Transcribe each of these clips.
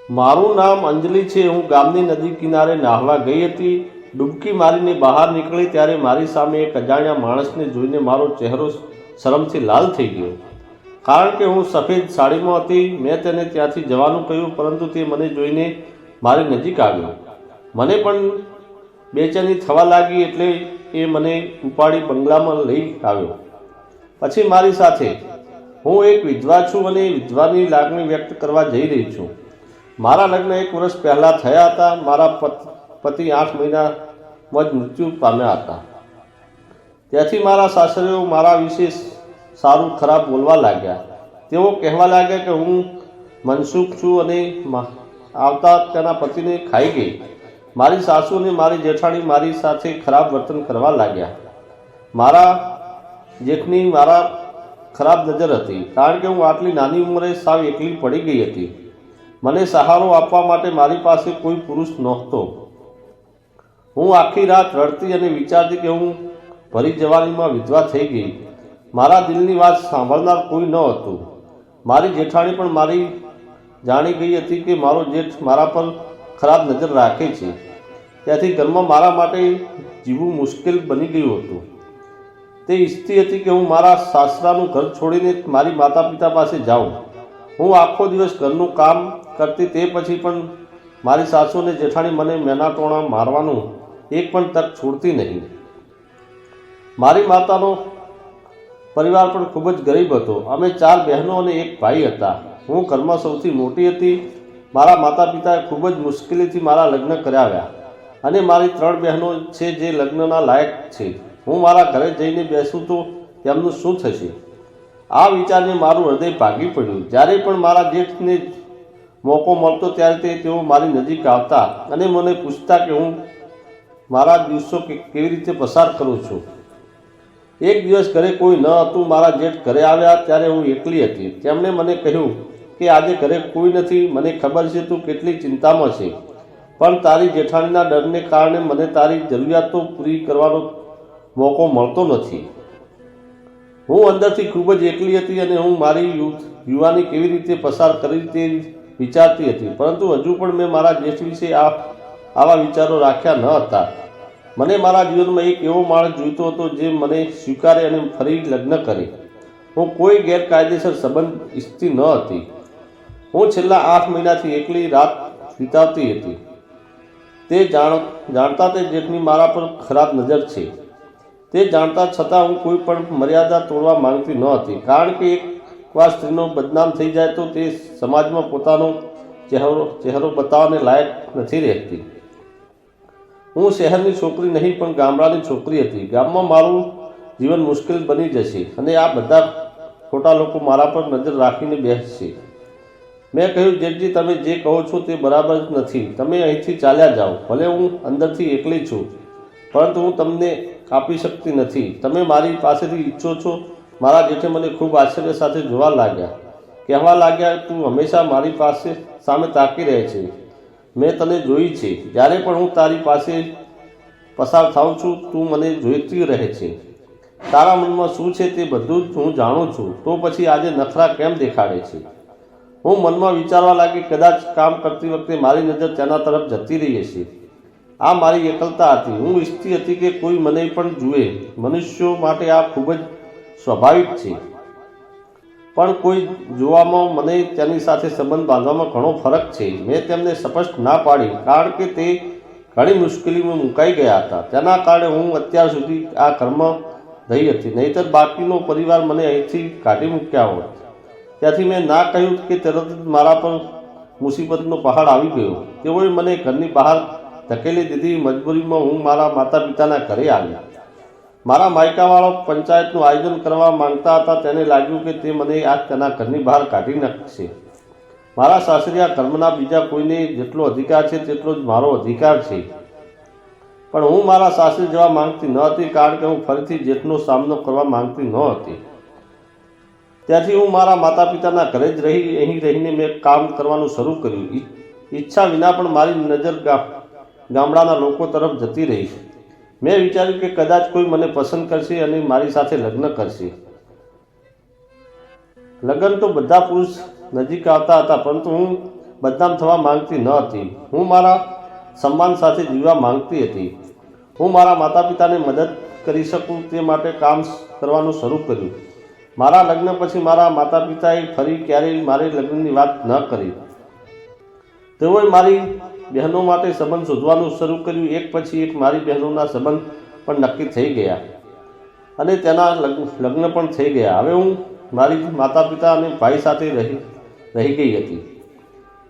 મારું નામ અંજલિ છે. હું ગામની નદી કિનારે નાહવા ગઈ હતી. ડૂબકી મારીને બહાર નીકળી ત્યારે મારી સામે એક અજાણ્યા માણસને જોઈને મારો ચહેરો શરમથી લાલ થઈ ગયો. કારણ કે હું સફેદ સાડીમાં હતી. મેં તેને ત્યાંથી જવાનું કહ્યું, પરંતુ તે મને જોઈને મારી નજીક આવ્યો. મને પણ બેચેની થવા લાગી, એટલે એ મને ઉપાડી બંગલામાં લઈ આવ્યો. પછી મારી સાથે, હું એક વિધવા છું અને વિધવાની લાગણી વ્યક્ત કરવા જઈ રહી છું. મારા લગ્ન 1 વર્ષ પહેલાં થયા હતા. મારા પતિ 8 મહિનામાં જ મૃત્યુ પામ્યા હતા. ત્યાંથી મારા સાસરીઓ મારા વિશે સારું ખરાબ બોલવા લાગ્યા. તેઓ કહેવા લાગ્યા કે હું મનસુખ છું અને આવતા તેના પતિને ખાઈ ગઈ. મારી સાસુ અને મારી જેઠાણી મારી સાથે ખરાબ વર્તન કરવા લાગ્યા. મારા જેઠની મારા ખરાબ નજર હતી, કારણ કે હું આટલી નાની ઉંમરે સાવ એકલી પડી ગઈ હતી. મને સહારો આપવા માટે મારી પાસે કોઈ પુરુષ નહોતો. હું આખી રાત રડતી અને વિચારતી કે હું ભરી જવાનીમાં વિધવા થઈ ગઈ. મારા દિલની વાત સાંભળનાર કોઈ ન હતું. મારી જેઠાણી પણ મારી જાણી ગઈ હતી કે મારો જેઠ મારા પર ખરાબ નજર રાખે છે. ત્યાંથી ઘરમાં મારા માટે જીવવું મુશ્કેલ બની ગયું હતું. તે ઈચ્છતી હતી કે હું મારા સાસરાનું ઘર છોડીને મારી માતા પિતા પાસે જાઉં. હું આખો દિવસ ઘરનું કામ કરતી, તે પછી પણ મારી સાસુ અને જેઠાણી મને મેનાટોણા મારવાનું એક પણ તક છોડતી નહીં. મારી માતાનો પરિવાર પણ ખૂબ જ ગરીબ હતો. અમે 4 બહેનો અને 1 ભાઈ હતા. હું ઘરમાં સૌથી મોટી હતી. મારા માતા પિતાએ ખૂબ જ મુશ્કેલીથી મારા લગ્ન કરાવ્યા અને મારી 3 બહેનો છે જે લગ્નના લાયક છે. હું મારા ઘરે જઈને બેસું તો તેમનું શું થશે? આ વિચારને મારું હૃદય ભાગી પડ્યું. જ્યારે પણ મારા જેઠને મોકો મળતો ત્યારે તેઓ મારી નજીક આવતા અને મને પૂછતા કે હું મારા દિવસો કેવી રીતે પસાર કરું છું. એક દિવસ ઘરે કોઈ ન હતું. મારા જેઠ ઘરે આવ્યા ત્યારે હું એકલી હતી. તેમણે મને કહ્યું કે આજે ઘરે કોઈ નથી. મને ખબર છે તું કેટલી ચિંતામાં છે, પણ તારી જેઠાણીના ડરને કારણે મને તારી જરૂરિયાતો પૂરી કરવાનો મોકો મળતો નથી. હું અંદરથી ખૂબ જ એકલી હતી અને હું મારી યુવાની કેવી રીતે પસાર કરી તે વિચારતી હતી. પરંતુ હજુ પણ મેં મારા જેઠ વિશે આવા વિચારો રાખ્યા ન હતા. મને મારા જીવનમાં એક એવો માણસ જોઈતો હતો જે મને સ્વીકારે અને ફરી લગ્ન કરે. હું કોઈ ગેરકાયદેસર સંબંધ ઈચ્છતી ન હતી. હું છેલ્લા 8 મહિનાથી એકલી રાત વિતાવતી હતી. તે જાણતા તે જેઠની મારા પર ખરાબ નજર છે. તે જાણતા છતાં હું કોઈ પણ મર્યાદા તોડવા માંગતી ન હતી, કારણ કે એકવાર સ્ત્રીનો બદનામ થઈ જાય તો તે સમાજમાં પોતાનો ચહેરો બતાવવાને લાયક નથી રહેતી. હું શહેરની છોકરી નહીં પણ ગામડાની છોકરી હતી. ગામમાં મારું જીવન મુશ્કેલ બની જશે અને આ બધા ખોટા લોકો મારા પર નજર રાખીને બેસશે. મેં કહ્યું, જેઠજી, તમે જે કહો છો તે બરાબર જ નથી. તમે અહીંથી ચાલ્યા જાઓ. ભલે હું અંદરથી એકલી છું, પરંતુ હું તમને કાપી શકતી નથી. તમે મારી પાસેથી ઈચ્છો છો. મારા જેઠે મને ખૂબ આશ્ચર્ય સાથે જોવા લાગ્યા. કહેવા લાગ્યા, તું હંમેશા મારી સામે તાકી રહે છે. મેં તને જોઈ છે. જ્યારે પણ હું તારી પાસે પસાર થાઉં છું તું મને જોઈતી રહે છે. તારા મનમાં શું છે તે બધું જ હું જાણું છું. તો પછી આજે નખરા કેમ દેખાડે છે? હું મનમાં વિચારવા લાગી, કદાચ કામ કરતી વખતે મારી નજર તેના તરફ જતી રહી હશે. આ મારી એકલતા હતી. હું ઈચ્છતી હતી કે કોઈ મને પણ જુએ. મનુષ્યો માટે આ ખૂબ જ સ્વાભાવિક છે, પણ કોઈ જોવામાં મને તેની સાથે સંબંધ બાંધવામાં ઘણો ફરક છે. મેં તેમને સ્પષ્ટ ના પાડી, કારણ કે તે ઘણી મુશ્કેલીમાં મુકાઈ ગયા હતા. તેના કારણે હું અત્યાર સુધી આ ઘરમાં રહી હતી. નહીંતર બાકીનો પરિવાર મને અહીંથી કાઢી મૂક્યા હોત. ત્યાંથી મેં ના કહ્યું કે તરત જ મારા પર મુસીબતનો પહાડ આવી ગયો. તેઓએ મને ઘરની બહાર ધકેલી દીધી. મજબૂરીમાં હું મારા માતા પિતાના ઘરે આવી. મારા માયકાવાળો પંચાયતનું આયોજન કરવા માંગતા હતા. તેને લાગ્યું કે તે મને તેના ઘરની બહાર કાઢી નાખશે. મારા સાસરિયા ઘરના બીજા કોઈને જેટલો અધિકાર છે તેટલો જ મારો અધિકાર છે. પણ હું મારા સાસરે જવા માંગતી ન હતી, કારણ કે હું ફરીથી જેઠનો સામનો કરવા માંગતી ન હતી. ત્યાંથી હું મારા માતા પિતાના ઘરે જ અહીં રહીને મેં કામ કરવાનું શરૂ કર્યું. ઈચ્છા વિના પણ મારી નજર ગામડાના લોકો તરફ જતી રહી. મેં વિચાર્યું કે કદાચ કોઈ મને પસંદ કરશે અને મારી સાથે લગ્ન કરશે. લગ્ન તો બધા પુરુષ નજીક આવતા હતા, પરંતુ હું બદનામ થવા માંગતી ન હતી. હું મારા સન્માન સાથે જીવવા માંગતી હતી. હું મારા માતા પિતાને મદદ કરી શકું તે માટે કામ કરવાનું શરૂ કર્યું. મારા લગ્ન પછી મારા માતા પિતાએ ફરી ક્યારેય મારે લગ્નની વાત ન કરી. તેઓએ મારી બહેનો માટે સંબંધ શોધવાનું શરૂ કર્યું. એક પછી એક મારી બહેનોના સંબંધ પણ નક્કી થઈ ગયા અને તેના લગ્ન પણ થઈ ગયા. હવે હું મારી માતા પિતા અને ભાઈ સાથે રહી ગઈ હતી.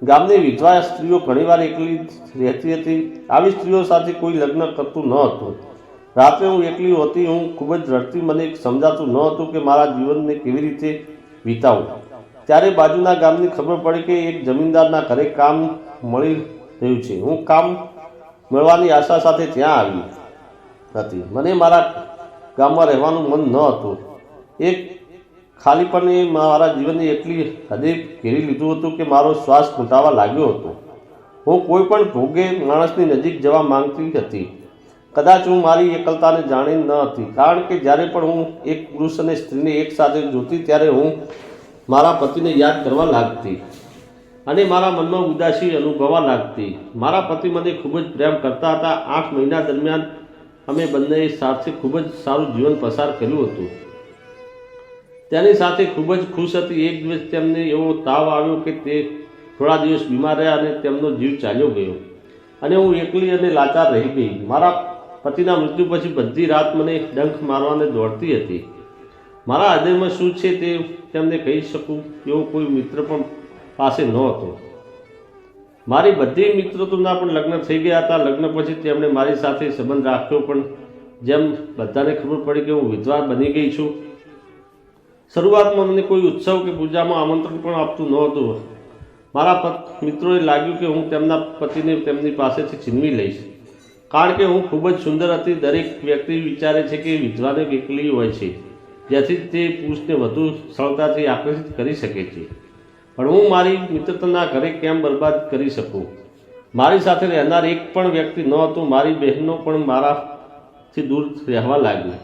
ગામની વિધવા સ્ત્રીઓ ઘણીવાર એકલી રહેતી હતી. આવી સ્ત્રીઓ સાથે કોઈ લગ્ન કરતું ન હતું. રાત્રે હું એકલી હોતી. હું ખૂબ જ રડતી. મને સમજાતું ન હતું કે મારા જીવનને કેવી રીતે વિતાવું. ત્યારે બાજુના ગામની ખબર પડી કે એક જમીનદારના ઘરે કામ મળી રહ્યું છે. હું કામ મળવાની આશા સાથે ત્યાં આવી હતી. મને મારા ગામમાં રહેવાનું મન ન હતું. એક ખાલીપણે મારા જીવનને એટલી હદે ઘેરી લીધું હતું કે મારો શ્વાસ ઘૂંટાવા લાગ્યો હતો. હું કોઈ પણ ભોગે માણસની નજીક જવા માંગતી હતી. કદાચ હું મારી એકલતાને જાણી ન હતી, કારણ કે જ્યારે પણ હું એક પુરુષ અને સ્ત્રીને એકસાથે જોતી ત્યારે હું મારા પતિને યાદ કરવા લાગતી અને મારા મનમાં ઉદાસી અનુભવવા લાગતી. મારા પતિ મને ખૂબ જ પ્રેમ કરતા હતા. 8 મહિના દરમિયાન અમે બંનેએ સાથે ખૂબ જ સારું જીવન પસાર કર્યું હતું. તેની સાથે ખૂબ જ ખુશ હતી. એક દિવસ તેમને એવો તાવ આવ્યો કે તે થોડા દિવસ બીમાર રહ્યા અને તેમનો જીવ ચાલ્યો ગયો અને હું એકલી અને લાચાર રહી ગઈ. મારા પતિના મૃત્યુ પછી બધી રાત મને ડંખ મારવાને દોડતી હતી. મારા હૃદયમાં શું છે તે તેમને કહી શકું એવો કોઈ મિત્ર પણ પાસે નહોતો. મારી બધી મિત્રોના પણ લગ્ન થઈ ગયા હતા. લગ્ન પછી તેમણે મારી સાથે સંબંધ રાખ્યો, પણ જેમ બધાને ખબર પડી કે હું વિધવા બની ગઈ છું. શરૂઆતમાં મને કોઈ ઉત્સવ કે પૂજામાં આમંત્રણ પણ આપતું નહોતું. મારા મિત્રોએ લાગ્યું કે હું તેમના પતિને તેમની પાસેથી છીનવી લઈશ, કારણ કે હું ખૂબ જ સુંદર હતી. દરેક વ્યક્તિ વિચારે છે કે વિધવાને એકલી હોય છે, જેથી તે પુરુષને વધુ સરળતાથી આકર્ષિત કરી શકે છે. પણ હું મારી મિત્રતાના ઘરે કેમ બરબાદ કરી શકું? મારી સાથે રહેનાર એક પણ વ્યક્તિ ન હતું. મારી બહેનો પણ મારાથી દૂર રહેવા લાગી.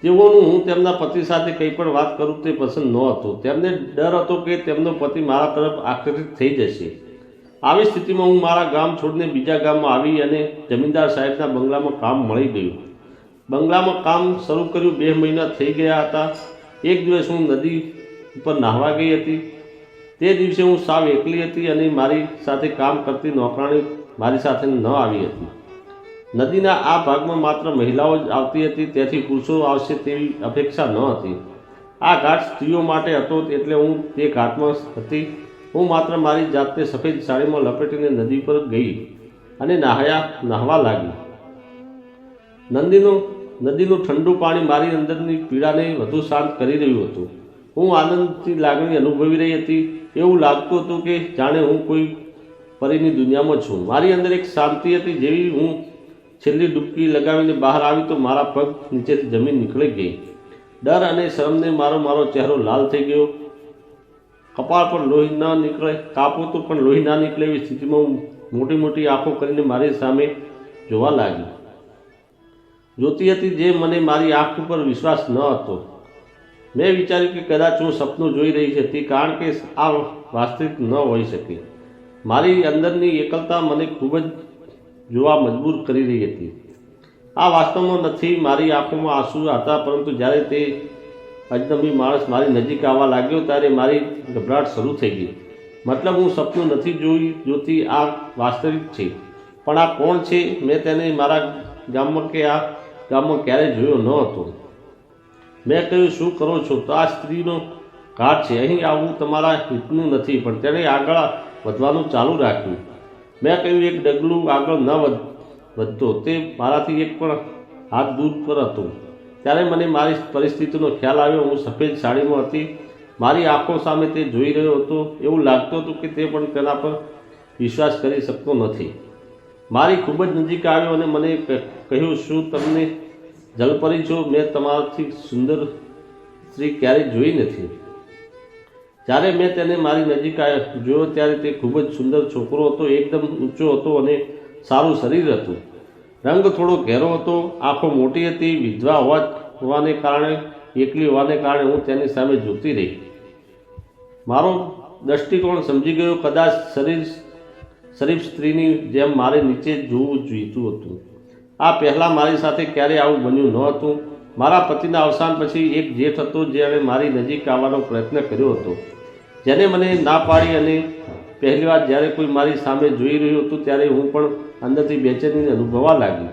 તેઓનું હું તેમના પતિ સાથે કંઈ પણ વાત કરું તે પસંદ નહોતું. તેમને ડર હતો કે તેમનો પતિ મારા તરફ આકર્ષિત થઈ જશે. આવી સ્થિતિમાં હું મારા ગામ છોડીને બીજા ગામમાં આવી અને જમીનદાર સાહેબના બંગલામાં કામ મળી ગયું. બંગલામાં કામ શરૂ કર્યું. 2 મહિના થઈ ગયા હતા. એક દિવસ હું નદી ઉપર નાહવા ગઈ હતી. તે દિવસે હું સાવ એકલી હતી અને મારી સાથે કામ કરતી નોકરાણી મારી સાથે ન આવી હતી. નદીના આ ભાગમાં માત્ર મહિલાઓ જ આવતી હતી, તેથી પુરુષો આવશે તેવી અપેક્ષા ન હતી. આ ઘાટ સ્ત્રીઓ માટે હતો, એટલે હું તે ઘાટમાં હતી. હું માત્ર મારી જાતને સફેદ સાડીમાં લપેટીને નદી પર ગઈ અને નાહવા લાગી. નદીનું ઠંડુ પાણી મારી અંદરની પીડાને વધુ શાંત કરી રહ્યું હતું. હું આનંદની લાગણી અનુભવી રહી હતી. એવું લાગતું હતું કે જાણે હું કોઈ પરીની દુનિયામાં છું. મારી અંદર એક શાંતિ હતી. જેવી હું છેલ્લી ડૂબકી લગાવીને બહાર આવી તો મારા પગ નીચેથી જમીન નીકળી ગઈ. ડર અને શરમને મારો ચહેરો લાલ થઈ ગયો. કપાળ પર લોહી ન નીકળે, કાપું તો પણ લોહી ના નીકળે એવી સ્થિતિમાં હું મોટી મોટી આંખો કરીને મારી સામે જોવા લાગી. જોતી હતી જે મને મારી આંખ ઉપર વિશ્વાસ ન હતો. મેં વિચાર્યું કે કદાચ હું સપનું જોઈ રહી હતી, કારણ કે આ વાસ્તવિક ન હોઈ શકે. મારી અંદરની એકલતા મને ખૂબ જ જોવા મજબૂર કરી રહી હતી. આ વાસ્તવમાં નથી. મારી આંખોમાં આંસુ હતા, પરંતુ જ્યારે તે અજનબી માણસ મારી નજીક આવવા લાગ્યો ત્યારે મારી ગભરાટ શરૂ થઈ ગઈ. મતલબ હું સપનું નથી જોતી, આ વાસ્તવિક છે. પણ આ કોણ છે? મેં તેને મારા ગામમાં કે આ ગામમાં ક્યારેય જોયો ન હતો. મેં કહ્યું, શું કરો છો? તો આ સ્ત્રીનો ઘાટ છે, અહીં આવવું તમારા હિતનું નથી. પણ તેણે આગળ વધવાનું ચાલુ રાખ્યું. મેં કહ્યું, એક ડગલું આગળ ન વધતો. તે મારાથી એક પણ હાથ દૂર પર હતો. ત્યારે મને મારી પરિસ્થિતિનો ખ્યાલ આવ્યો. હું સફેદ સાડીમાં હતી. મારી આંખો સામે તે જોઈ રહ્યો હતો. એવું લાગતું હતું કે તે પણ તેના પર વિશ્વાસ કરી શકતો નથી. મારી ખૂબ જ નજીક આવ્યો અને મને કહ્યું, શું તમને જલપરી છો? મેં તમારાથી સુંદર સ્ત્રી ક્યારેય જોઈ નથી. જ્યારે મેં તેને મારી નજીક જોયો ત્યારે તે ખૂબ જ સુંદર છોકરો હતો. એકદમ ઊંચો હતો અને સારું શરીર હતું. રંગ થોડો ઘેરો હતો. આંખો મોટી હતી. વિધવા એકલી હોવાને કારણે હું તેની સામે જોતી રહી. મારો દૃષ્ટિકોણ સમજી ગયો. કદાચ શરીફ સ્ત્રીની જેમ મારે નીચે જોવું જોઈતું હતું. આ પહેલાં મારી સાથે ક્યારેય આવું બન્યું ન હતું. મારા પતિના અવસાન પછી એક જેઠ હતો જેણે મારી નજીક આવવાનો પ્રયત્ન કર્યો હતો, જેને મને ના પાડી, અને પહેલી વાર જ્યારે કોઈ મારી સામે જોઈ રહ્યું હતું ત્યારે હું પણ અંદરથી બેચેની અનુભવવા લાગી.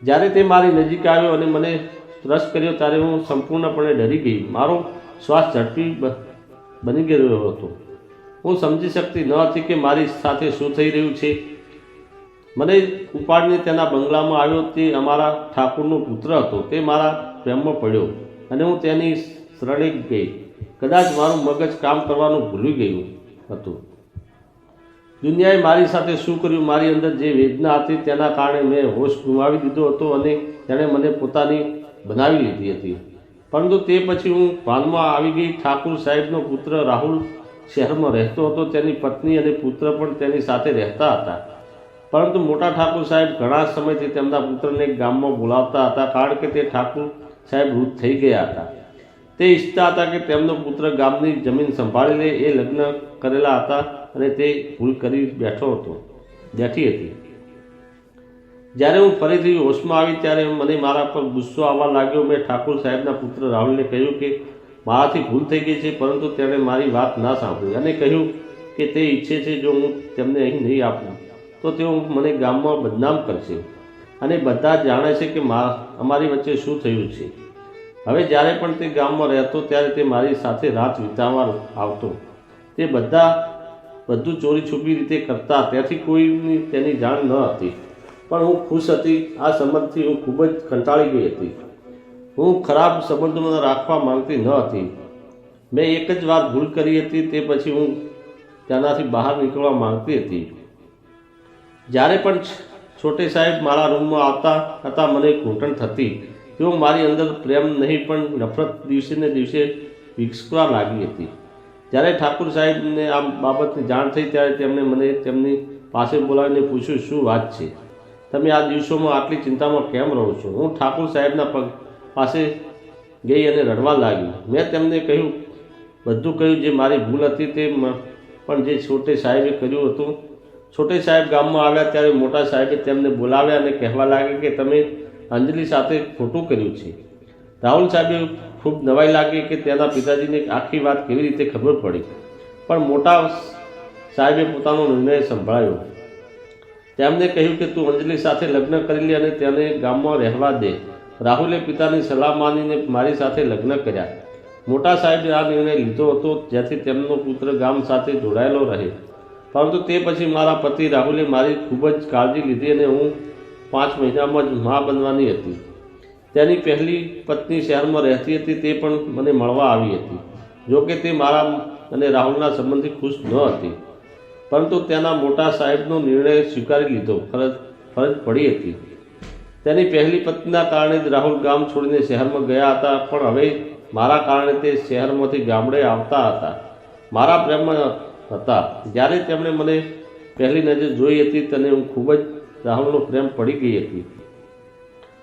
જ્યારે તે મારી નજીક આવ્યો અને મને સ્પર્શ કર્યો ત્યારે હું સંપૂર્ણપણે ડરી ગઈ. મારો શ્વાસ ઝડપી બની ગયો હતો. હું સમજી શકતી ન હતી કે મારી સાથે શું થઈ રહ્યું છે. મને ઉપાડીને તેના બંગલામાં આવ્યો. તે અમારા ઠાકુરનો પુત્ર હતો. તે મારા પ્રેમમાં પડ્યો અને હું તેની શરણે ગઈ. કદાચ મારું મગજ કામ કરવાનું ભૂલી ગયું હતું. દુનિયાએ મારી સાથે શું કર્યું, મારી અંદર જે વેદના હતી તેના કારણે મેં હોશ ગુમાવી દીધો હતો અને તેણે મને પોતાની બનાવી લીધી હતી. પરંતુ તે પછી હું ભાનમાં આવી ગઈ. ઠાકુર સાહેબનો પુત્ર રાહુલ શહેરમાં રહેતો હતો. તેની પત્ની અને પુત્ર પણ તેની સાથે રહેતા હતા. પરંતુ મોટા ઠાકુર સાહેબ ઘણા સમયથી તેમના પુત્રને ગામમાં બોલાવતા હતા, કારણ કે તે ઠાકુર સાહેબ વૃદ્ધ થઈ ગયા હતા. તે ઈચ્છતા હતા કે તેમનો પુત્ર ગામની જમીન સંભાળી લે. એ લગ્ન કરેલા હતા અને તે ભૂલ કરી બેઠી હતી. જ્યારે હું ફરીથી હોશમાં આવી ત્યારે મને મારા પર ગુસ્સો આવવા લાગ્યો. મેં ઠાકુર સાહેબના પુત્ર રાહુલને કહ્યું કે મારાથી ભૂલ થઈ ગઈ છે, પરંતુ તેણે મારી વાત ના સાંભળી અને કહ્યું કે તે ઈચ્છે છે જો હું તેમને અહીં નહીં આપું તો તેઓ મને ગામમાં બદનામ કરશે અને બધા જાણે છે કે અમારી વચ્ચે શું થયું છે. હવે જ્યારે પણ તે ગામમાં રહેતો ત્યારે તે મારી સાથે રાત વિતાવવા આવતો. તે બધું ચોરી છુપી રીતે કરતા, ત્યાંથી કોઈની તેની જાણ ન હતી. પણ હું ખુશ હતી. આ સંબંધથી હું ખૂબ જ કંટાળી ગઈ હતી. હું ખરાબ સંબંધોમાં રાખવા માંગતી ન હતી. મેં એક જ વાર ભૂલ કરી હતી. તે પછી હું તેનાથી બહાર નીકળવા માંગતી હતી. જ્યારે પણ છોટે સાહેબ મારા રૂમમાં આવતા હતા મને ઘૂંટણ થતી. તેઓ મારી અંદર પ્રેમ નહીં પણ નફરત દિવસે ને દિવસે વિકસવા લાગી હતી. જ્યારે ઠાકુર સાહેબને આ બાબતની જાણ થઈ ત્યારે તેમણે મને તેમની પાસે બોલાવીને પૂછ્યું, શું વાત છે? તમે આ દિવસોમાં આટલી ચિંતામાં કેમ રહો છો? હું ઠાકુર સાહેબના પાસે ગઈ અને રડવા લાગી. મેં તેમને બધું કહ્યું જે મારી ભૂલ હતી, તે પણ જે છોટે સાહેબે કર્યું હતું. છોટે સાહેબ ગામમાં આવ્યા ત્યારે મોટા સાહેબે તેમને બોલાવ્યા અને કહેવા લાગ્યા કે તમે અંજલિ સાથે ખોટું કર્યું છે. રાહુલ સાહેબે ખૂબ નવાઈ લાગી કે તેના પિતાજીને આખી વાત કેવી રીતે ખબર પડી. પણ મોટા સાહેબે પોતાનો નિર્ણય સંભળાયો. તેમને કહ્યું કે તું અંજલિ સાથે લગ્ન કરી લે અને તેને ગામમાં રહેવા દે. રાહુલે પિતાની સલાહ માનીને મારી સાથે લગ્ન કર્યા. મોટા સાહેબે આ નિર્ણય લીધો હતો જેથી તેમનો પુત્ર ગામ સાથે જોડાયેલો રહે. પરંતુ તે પછી મારા પતિ રાહુલે મારી ખૂબ જ કાળજી લીધી અને હું 5 મહિનામાં જ મા બનવાની હતી. તેની પહેલી પત્ની શહેરમાં રહેતી હતી. તે પણ મને મળવા આવી હતી. જોકે તે મારા અને રાહુલના સંબંધથી ખુશ ન હતી, પરંતુ તેના મોટા સાહેબનો નિર્ણય સ્વીકારી લીધો. ફરજ પડી હતી. તેની પહેલી પત્નીના કારણે જ રાહુલ ગામ છોડીને શહેરમાં ગયા હતા, પણ હવે મારા કારણે તે શહેરમાંથી ગામડે આવતા હતા. મારા પ્રેમમાં હતા. જ્યારે તેમણે મને પહેલી નજર જોઈ હતી તેને હું ખૂબ જ રાહુલનો પ્રેમ પડી ગઈ હતી.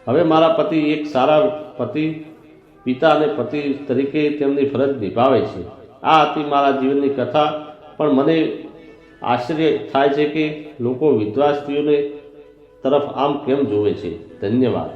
હવે મારા પતિ એક સારા પિતા અને પતિ તરીકે તેમની ફરજ નિભાવે છે. આ હતી મારા જીવનની કથા. પણ મને આશ્ચર્ય થાય છે કે લોકો વિધવા સ્ત્રીઓને તરફ આમ કેમ જોવે છે. ધન્યવાદ.